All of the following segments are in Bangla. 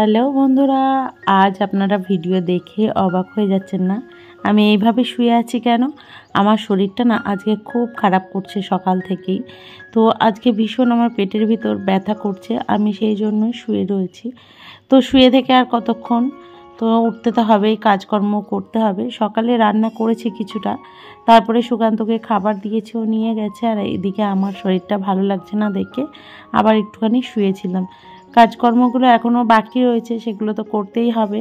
হ্যালো বন্ধুরা, আজ আপনারা ভিডিও দেখে অবাক হয়ে যাচ্ছেন না আমি এইভাবে শুয়ে আছি কেন। আমার শরীরটা না আজকে খুব খারাপ করছে সকাল থেকেই। তো আজকে ভীষণ আমার পেটের ভিতর ব্যথা করছে, আমি সেই জন্যই শুয়ে রয়েছি। তো শুয়ে থেকে আর কতক্ষণ, তো উঠতে তো হবেই, কাজকর্ম করতে হবে। সকালে রান্না করেছি কিছুটা, তারপরে সুকান্তকে খাবার দিয়েছি, ও নিয়ে গেছে। আর এদিকে আমার শরীরটা ভালো লাগছে না দেখে আবার একটুখানি শুয়েছিলাম। কাজকর্মগুলো এখনও বাকি রয়েছে, সেগুলো তো করতেই হবে।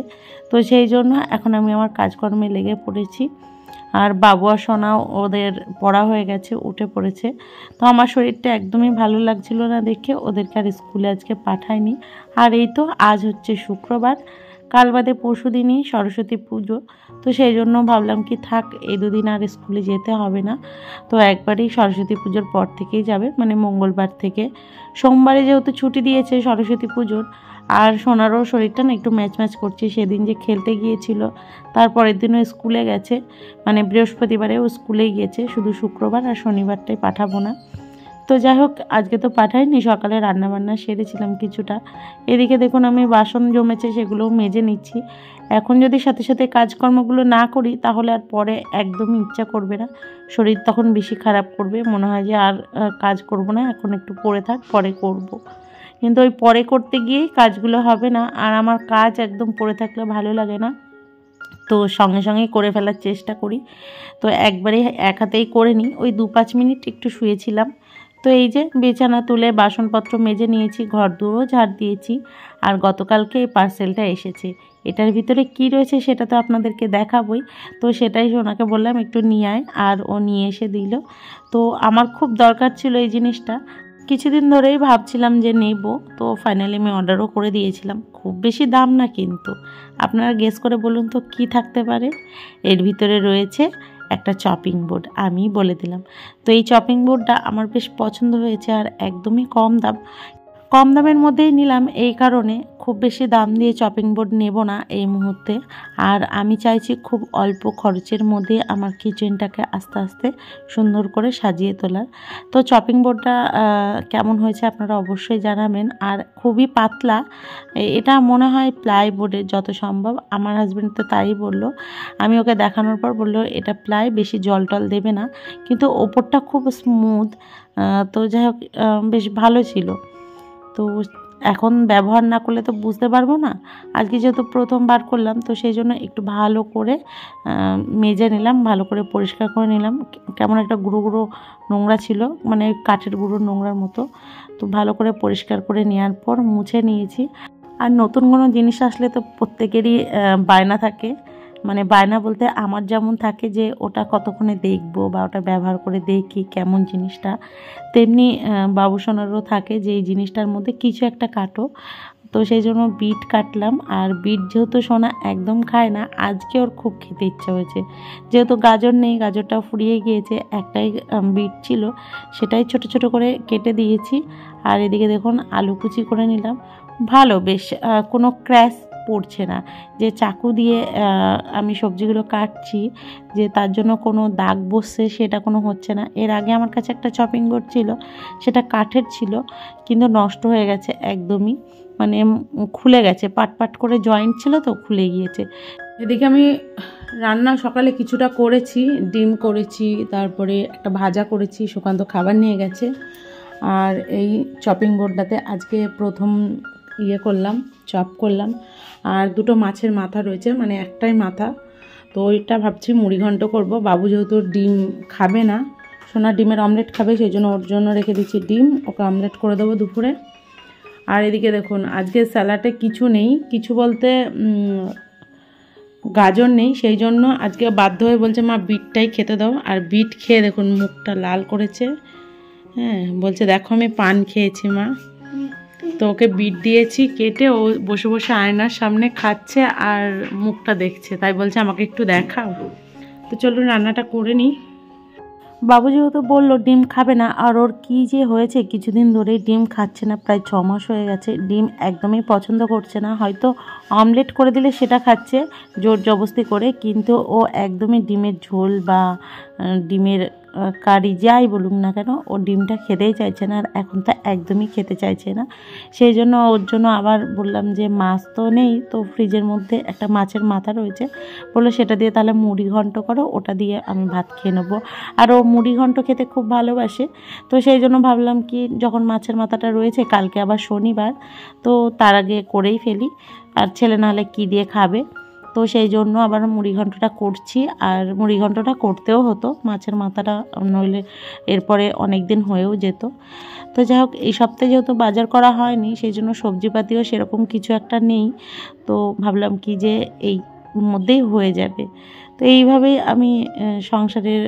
তো সেই জন্য এখন আমি আমার কাজকর্মে লেগে পড়েছি। আর বাবু আর সোনাও ওদের পড়া হয়ে গেছে, উঠে পড়েছে। তো আমার শরীরটা একদমই ভালো লাগছিল না দেখে ওদেরকে আর স্কুলে আজকে পাঠাইনি। আর এই তো আজ হচ্ছে শুক্রবার, কাল বাদে পরশু দিনই সরস্বতী পুজো। তো সেই জন্য ভাবলাম কি থাক, এই দুদিন আর স্কুলে যেতে হবে না। তো একবারই সরস্বতী পুজোর পর থেকেই যাবে, মানে মঙ্গলবার থেকে। সোমবারে যেহেতু ছুটি দিয়েছে সরস্বতী পুজোর, আর সোনারও শরীরটা না একটু ম্যাচ ম্যাচ করছে। সেদিন যে খেলতে গিয়েছিল, তারপরের দিনও স্কুলে গেছে, মানে বৃহস্পতিবারেও স্কুলে গিয়েছে, শুধু শুক্রবার আর শনিবারটাই পাঠাবো না। তো যাই হোক, আজকে তো পাঠাইনি, সকালে রান্নাবান্না সেরেছিলাম কিছুটা। এদিকে দেখুন আমি বাসন জমেছে সেগুলোও মেজে নিচ্ছি। এখন যদি সাথে সাথে কাজকর্মগুলো না করি তাহলে আর পরে একদমই ইচ্ছা করবে না, শরীর তখন বেশি খারাপ করবে, মনে হয় যে আর কাজ করব না, এখন একটু পড়ে থাক, পরে করব। কিন্তু ওই পরে করতে গিয়েই কাজগুলো হবে না। আর আমার কাজ একদম পড়ে থাকলে ভালো লাগে না, তো সঙ্গে সঙ্গেই করে ফেলার চেষ্টা করি। তো একবারে এক হাতেই করে নিই। ওই 2-5 মিনিট একটু শুয়েছিলাম। তো এই যে বিছানা তুলে বাসনপত্র মেজে নিয়েছি, ঘর দুয়ারও ঝাড় দিয়েছি। আর গতকালকে এই পার্সেলটা এসেছে, এটার ভিতরে কি রয়েছে সেটা তো আপনাদেরকে দেখাবই। তো সেটাই ওনাকে বললাম একটু নিয়ে আয়, আর ও নিয়ে এসে দিল। তো আমার খুব দরকার ছিল এই জিনিসটা, কিছুদিন ধরেই ভাবছিলাম যে নেব। তো ফাইনালি আমি অর্ডারও করে দিয়েছিলাম। খুব বেশি দাম না, কিন্তু আপনারা গেস করে বলুন তো কী থাকতে পারে। এর ভিতরে রয়েছে একটা চপিং বোর্ড, আমি বলে দিলাম। তো এই চপিং বোর্ডটা আমার বেশ পছন্দ হয়েছে, আর একদমই কম দামের মধ্যেই নিলাম। এই কারণে খুব বেশি দাম দিয়ে চপিং বোর্ড নেব না এই মুহূর্তে। আর আমি চাইছি খুব অল্প খরচের মধ্যে আমার কিচেনটাকে আস্তে আস্তে সুন্দর করে সাজিয়ে তোলার। তো চপিং বোর্ডটা কেমন হয়েছে আপনারা অবশ্যই জানাবেন। আর খুবই পাতলা, এটা মনে হয় প্লাইবোর্ডের যত সম্ভব। আমার হাজব্যান্ড তো তাই বলল, আমি ওকে দেখানোর পর বললো এটা প্লাই, বেশি জল টল দেবে না, কিন্তু ওপরটা খুব স্মুথ। তো যাই হোক, বেশ ভালো ছিল। তো এখন ব্যবহার না করলে তো বুঝতে পারবো না। আজকে যেহেতু প্রথমবার করলাম, তো সেই জন্য একটু ভালো করে মেজে নিলাম, ভালো করে পরিষ্কার করে নিলাম। কেমন একটা গুঁড়ো গুঁড়ো নোংরা ছিল, মানে কাঠের গুঁড়ো নোংরার মতো। তো ভালো করে পরিষ্কার করে নেওয়ার পর মুছে নিয়েছি। আর নতুন কোনো জিনিস আসলে তো প্রত্যেকেরই বায়না থাকে, মানে বায়না বলতে আমার যেমন থাকে যে ওটা কতক্ষণে দেখবো বা ওটা ব্যবহার করে দেখি কেমন জিনিসটা, তেমনি বাবু সোনারও থাকে যে এই জিনিসটার মধ্যে কিছু একটা কাটো। তো সেই জন্য বিট কাটলাম। আর বিট যেহেতু সোনা একদম খায় না, আজকে ওর খুব খেতে ইচ্ছা হয়েছে। যেহেতু গাজর নেই, গাজরটা ফুরিয়ে গিয়েছে, একটাই বিট ছিল, সেটাই ছোট ছোট করে কেটে দিয়েছি। আর এদিকে দেখুন আলু কুচি করে নিলাম। ভালো, বেশ কোনো ক্র্যাশ পড়ছে না, যে চাকু দিয়ে আমি সবজিগুলো কাটছি যে তার জন্য কোনো দাগ বসছে সেটা কোনো হচ্ছে না। এর আগে আমার কাছে একটা চপিং বোর্ড ছিল, সেটা কাঠের ছিল, কিন্তু নষ্ট হয়ে গেছে একদমই, মানে খুলে গেছে, পাট পাট করে জয়েন্ট ছিল তো খুলে গিয়েছে। এদিকে আমি রান্না সকালে কিছুটা করেছি, ডিম করেছি, তারপরে একটা ভাজা করেছি, সুকান্ত খাবার নিয়ে গেছে। আর এই চপিং বোর্ডটাতে আজকে প্রথম করলাম, চপ করলাম। আর দুটো মাছের মাথা রয়েছে, মানে একটাই মাথা। তো ওইটা ভাবছি মুড়িঘণ্ট করব। বাবু যেহেতু ডিম খাবে না, সোনা ডিমের অমলেট খাবে, সেই জন্য ওর জন্য রেখে দিচ্ছি ডিম, ওকে অমলেট করে দেবো দুপুরে। আর এদিকে দেখুন আজকে স্যালাডে কিছু নেই, কিছু বলতে গাজর নেই, সেই জন্য আজকে বাধ্য হয়ে বলছে মা বিটটাই খেতে দাও। আর বিট খেয়ে দেখুন মুখটা লাল করেছে, হ্যাঁ বলছে দেখো আমি পান খেয়েছি মা। তো ওকে বিট দিয়েছি কেটে, ও বসে বসে আয়নার সামনে খাচ্ছে আর মুখটা দেখছে, তাই বলছে আমাকে একটু দেখাও। তো চলুন রান্নাটা করে নিই। বাবু যেহেতু বললো ডিম খাবে না, আর ওর কী যে হয়েছে, কিছুদিন ধরেই ডিম খাচ্ছে না, প্রায় 6 মাস হয়ে গেছে। ডিম একদমই পছন্দ করছে না, হয়তো অমলেট করে দিলে সেটা খাচ্ছে জোর জবস্তি করে, কিন্তু ও একদমই ডিমের ঝোল বা ডিমের কারি যাই বলুক না কেন, ও ডিমটা খেতেই চাইছে না, আর এখন তো একদমই খেতে চাইছে না। সেই জন্য ওর জন্য আবার বললাম যে মাছ তো নেই, তো ফ্রিজের মধ্যে একটা মাছের মাথা রয়েছে, বললো সেটা দিয়ে তাহলে মুড়ি ঘন্ট করো, ওটা দিয়ে আমি ভাত খেয়ে নেবো। আর ও মুড়ি ঘন্ট খেতে খুব ভালোবাসে, তো সেই জন্য ভাবলাম কি যখন মাছের মাথাটা রয়েছে, কালকে আবার শনিবার, তো তার আগে করেই ফেলি, আর ছেলে নাহলে কী দিয়ে খাবে। তো সেই জন্য আবার মুড়ি ঘন্টটা করছি। আর মুড়ি ঘন্টটা করতেও হতো, মাছের মাথাটা নইলে এরপরে অনেক দিন হয়েও যেত। তো যাই হোক, এই সপ্তাহে যেহেতু বাজার করা হয়নি, সেই জন্য সবজিপাতিও সেরকম কিছু একটা নেই, তো ভাবলাম কি যে এই মধ্যেই হয়ে যাবে। তো এইভাবেই আমি সংসারের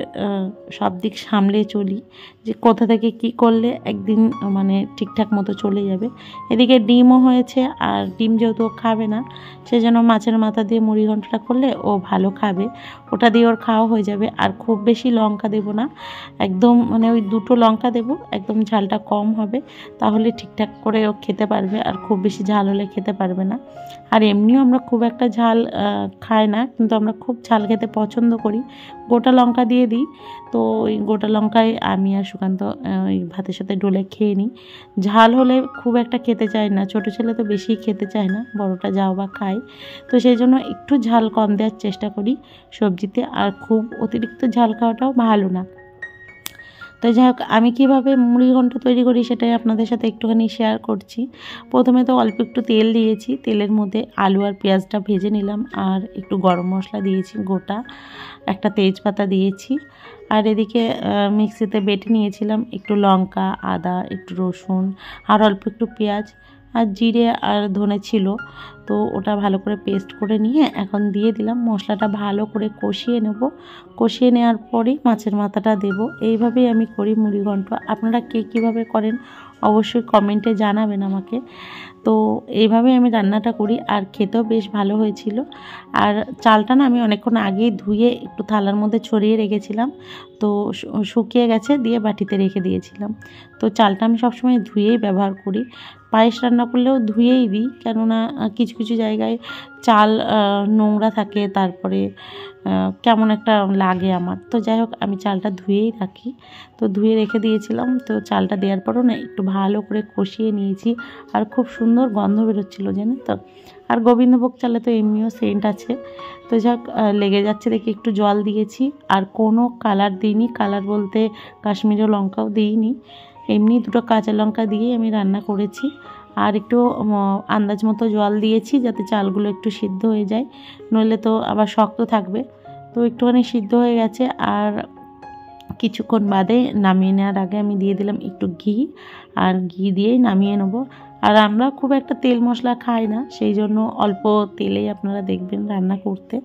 সব দিক সামলে চলি, যে কোথা থেকে কি করলে একদিন মানে ঠিকঠাক মতো চলে যাবে। এদিকে ডিমও হয়েছে, আর ডিম যেহেতু খাবে না, সেজন্য মাছের মাথা দিয়ে মুড়ি ঘন্টটা করলে ও ভালো খাবে, ওটা দিয়ে ওর খাওয়া হয়ে যাবে। আর খুব বেশি লঙ্কা দেব না, একদম মানে ওই 2টো লঙ্কা দেব, একদম ঝালটা কম হবে, তাহলে ঠিকঠাক করে ও খেতে পারবে, আর খুব বেশি ঝাল হলে খেতে পারবে না। আর এমনিও আমরা খুব একটা ঝাল খাই না, কিন্তু আমরা খুব ঝাল খেতে পছন্দ করি, গোটা লঙ্কা দিয়ে দিই। তো ওই গোটা লঙ্কায় আমি আর সুকান্ত ওই ভাতের সাথে ডলে খেয়ে নিই। ঝাল হলে খুব একটা খেতে চায় না, ছোটো ছেলে তো বেশি খেতে চায় না, বড়টা যাও বা খায়, তো সেই জন্য একটু ঝাল কম দেওয়ার চেষ্টা করি সবজিতে। আর খুব অতিরিক্ত ঝাল খাওয়াটাও ভালো না। তো যাই হোক, আমি কীভাবে মুড়ি ঘন্ট তৈরি করি সেটাই আপনাদের সাথে একটুখানি শেয়ার করছি। প্রথমে তো অল্প একটু তেল দিয়েছি, তেলের মধ্যে আলু আর পেঁয়াজটা ভেজে নিলাম, আর একটু গরম মশলা দিয়েছি গোটা, একটা তেজপাতা দিয়েছি, আর এদিকে মিক্সিতে বেটে নিয়েছিলাম একটু লঙ্কা, আদা, একটু রসুন, আর অল্প একটু পেঁয়াজ, আর জিরে আর ধনে ছিল, তো ওটা ভালো করে পেস্ট করে নিয়ে এখন দিয়ে দিলাম। মশলাটা ভালো করে কষিয়ে নেব, কষিয়ে নেওয়ার পরেই মাছের মাথাটা দেব। এইভাবেই আমি করি মুড়ি ঘন্ট। আপনারা কে কীভাবে করেন অবশ্যই কমেন্টে জানাবেন আমাকে। তো এইভাবেই আমি রান্নাটা করি, আর খেতেও বেশ ভালো হয়েছিল। আর চালটা না আমি অনেকক্ষণ আগেই ধুয়ে একটু থালার মধ্যে ছড়িয়ে রেখেছিলাম, তো শুকিয়ে গেছে, দিয়ে বাটিতে রেখে দিয়েছিলাম। তো চালটা আমি সবসময় ধুয়েই ব্যবহার করি, পায়েস রান্না করলেও ধুয়েই দিই, কেননা কিছু কিছু জায়গায় চাল নোংরা থাকে, তারপরে কেমন একটা লাগে আমার। তো যাই হোক, আমি চালটা ধুয়েই রাখি, তো ধুয়ে রেখে দিয়েছিলাম। তো চালটা দেওয়ার পরও না একটু ভালো করে কষিয়ে নিয়েছি, আর খুব সুন্দর গন্ধ বেরোচ্ছিলো জানেন তো। আর গোবিন্দভোগ চালে তো এমনিও সেন্ট আছে। তো যাক, লেগে যাচ্ছে দেখে একটু জল দিয়েছি, আর কোনো কালার দিইনি, কালার বলতে কাশ্মীরি লঙ্কাও দিইনি, এমনি 2টো কাঁচা লঙ্কা দিয়ে আমি রান্না করেছি। আর একটু আন্দাজ মতো জল দিয়েছি, যাতে চালগুলো একটু সিদ্ধ হয়ে যায়, নইলে তো আবার শক্ত থাকবে। তো একটুখানি সিদ্ধ হয়ে গেছে, আর কিছুক্ষণ বাদে নামিয়ে নেওয়ার আগে আমি দিয়ে দিলাম একটু ঘি, আর ঘি দিয়েই নামিয়ে নেব। আর আমরা খুব একটা তেল মশলা খাই না, সেই জন্য অল্প তেলেই আপনারা দেখবেন রান্না করতে।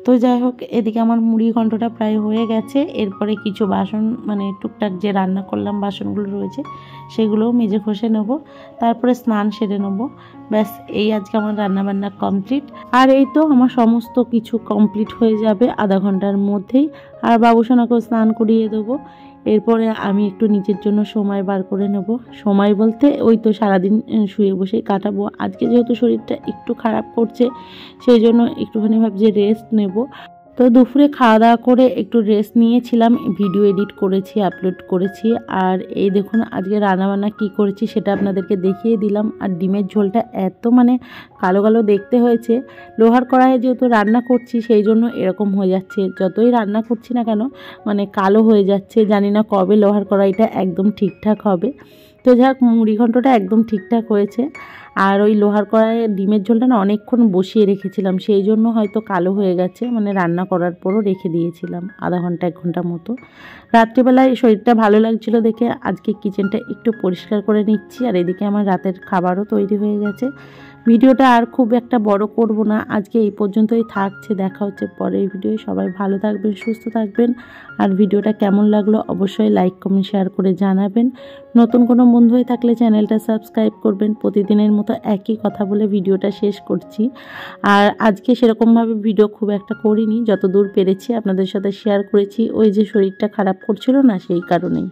তো যাই হোক, এদিকে আমার মুড়ি ঘন্টটা প্রায় হয়ে গেছে। এরপরে কিছু বাসন মানে টুকটাক যে রান্না করলাম বাসনগুলো রয়েছে, সেগুলোও মেজে ঘষে নেব, তারপরে স্নান সেরে নেব। ব্যাস, এই আজকে আমার রান্নাবান্না কমপ্লিট। আর এই তো আমার সমস্ত কিছু কমপ্লিট হয়ে যাবে আধা ঘন্টার মধ্যেই। আর বাবুসোনাকেও স্নান করিয়ে দেবো। এরপরে আমি একটু নিজের জন্য সময় বার করে নেব। সময় বলতে ওই তো সারাদিন শুয়ে বসেই কাটাবো। আজকে যেহেতু শরীরটা একটু খারাপ করছে, সেই জন্য একটুখানি ভাবছি রেস্ট নেব। তো দুপুরে খাওয়া দাওয়া করে একটু রেস্ট নিয়েছিলাম, ভিডিও এডিট করেছি, আপলোড করেছি। আর এই দেখুন আজকে রান্নাবান্না কী করেছি সেটা আপনাদেরকে দেখিয়ে দিলাম। আর ডিমের ঝোলটা এত মানে কালো কালো দেখতে হয়েছে, লোহার কড়াইয়ে যেহেতু রান্না করছি সেই জন্য এরকম হয়ে যাচ্ছে। যতই রান্না করছি না কেন মানে কালো হয়ে যাচ্ছে, জানি না কবে লোহার কড়াইটা একদম ঠিকঠাক হবে। তো যাক, মুড়ি ঘন্টটা একদম ঠিকঠাক হয়েছে। আর ওই লোহার কড়াইয়ে ডিমের ঝোলটা না অনেকক্ষণ বসিয়ে রেখেছিলাম, সেই জন্য হয়তো কালো হয়ে গেছে, মানে রান্না করার পরও রেখে দিয়েছিলাম আধা ঘন্টা 1 ঘন্টা মতো। রাত্রিবেলায় শরীরটা ভালো লাগছিলো দেখে আজকে কিচেনটা একটু পরিষ্কার করে নিচ্ছি। আর এদিকে আমার রাতের খাবারও তৈরি হয়ে গেছে। ভিডিওটা আর খুব একটা বড় করব না, আজকে এই পর্যন্তই থাকছে। দেখা হচ্ছে পরের ভিডিওয়ে। সবাই ভালো থাকবেন, সুস্থ থাকবেন। আর ভিডিওটা কেমন লাগলো অবশ্যই লাইক কমেন্ট শেয়ার করে জানাবেন। নতুন কোনো বন্ধু হয়ে থাকলে চ্যানেলটা সাবস্ক্রাইব করবেন। প্রতিদিনের মতো একই কথা বলে ভিডিওটা শেষ করছি। আর আজকে সেরকমভাবে ভিডিও খুব একটা করিনি, যতদূর পেরেছি আপনাদের সাথে শেয়ার করেছি। ওই যে শরীরটা খারাপ করছিল না, সেই কারণেই।